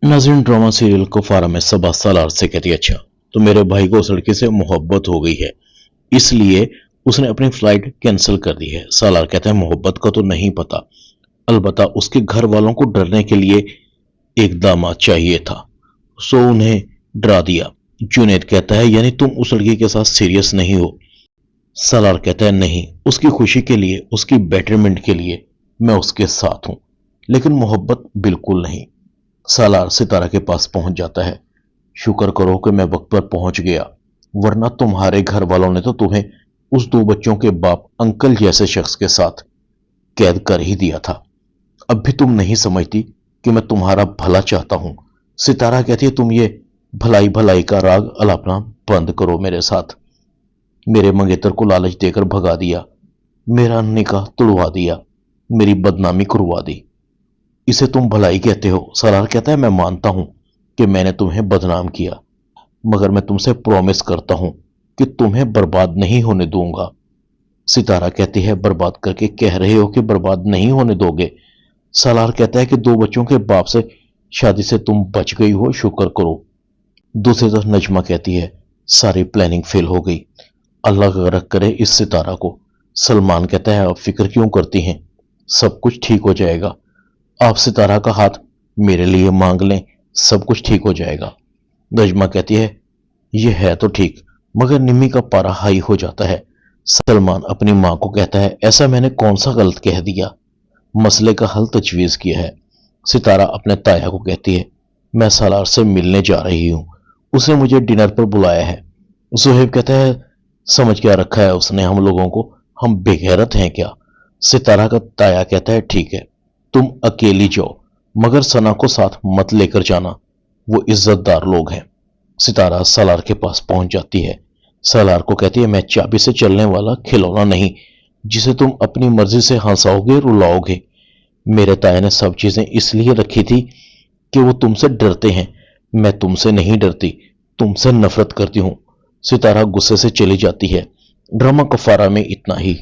नाज़रीन, drama serial Kufra में सबा सालार से कहती है, अच्छा तो मेरे भाई को उस लड़की से मोहब्बत हो गई है, इसलिए उसने अपनी फ्लाइट कैंसिल कर दी है। सालार कहता है मोहब्बत का तो नहीं पता, अलबत्ता उसके घर वालों को डरने के लिए एक दामाद चाहिए था, सो उन्हें डरा दिया। जुनैद कहता है यानी तुम उस लड़की के साथ सीरियस नहीं हो। सालार कहता है नहीं, उसकी खुशी के लिए, उसकी बेटरमेंट के लिए मैं उसके साथ हूं, लेकिन मोहब्बत बिल्कुल नहीं। सालार सितारा के पास पहुंच जाता है। शुक्र करो कि मैं वक्त पर पहुंच गया, वरना तुम्हारे घर वालों ने तो तुम्हें उस दो बच्चों के बाप अंकल जैसे शख्स के साथ कैद कर ही दिया था। अब भी तुम नहीं समझती कि मैं तुम्हारा भला चाहता हूं। सितारा कहती है तुम ये भलाई भलाई का राग अलापना बंद करो मेरे साथ। मेरे मंगेतर को लालच देकर भगा दिया, मेरा निकाह तुड़वा दिया, मेरी बदनामी करवा दी, इसे तुम भलाई कहते हो? सालार कहता है मैं मानता हूं कि मैंने तुम्हें बदनाम किया, मगर मैं तुमसे प्रॉमिस करता हूं कि तुम्हें बर्बाद नहीं होने दूंगा। सितारा कहती है बर्बाद करके कह रहे हो कि बर्बाद नहीं होने दोगे? सालार कहता है कि दो बच्चों के बाप से शादी से तुम बच गई हो, शुक्र करो। दूसरी तरफ नजमा कहती है सारी प्लानिंग फेल हो गई, अल्लाह गरक करे इस सितारा को। सलमान कहता है आप फिक्र क्यों करती हैं, सब कुछ ठीक हो जाएगा, आप सितारा का हाथ मेरे लिए मांग लें, सब कुछ ठीक हो जाएगा। नजमा कहती है यह है तो ठीक, मगर निम्मी का पारा हाई हो जाता है। सलमान अपनी मां को कहता है ऐसा मैंने कौन सा गलत कह दिया, मसले का हल तजवीज किया है। सितारा अपने ताया को कहती है मैं सालार से मिलने जा रही हूं, उसने मुझे डिनर पर बुलाया है। सुहेब कहता है समझ क्या रखा है उसने हम लोगों को, हम बेगैरत हैं क्या? सितारा का ताया कहता है ठीक है, तुम अकेली जाओ, मगर सना को साथ मत लेकर जाना, वो इज्जतदार लोग हैं। सितारा सालार के पास पहुंच जाती है। सालार को कहती है मैं चाबी से चलने वाला खिलौना नहीं जिसे तुम अपनी मर्जी से हंसाओगे रुलाओगे। मेरे ताया ने सब चीजें इसलिए रखी थी कि वो तुमसे डरते हैं, मैं तुमसे नहीं डरती, तुमसे नफरत करती हूं। सितारा गुस्से से चली जाती है। ड्रामा कुफारा में इतना ही।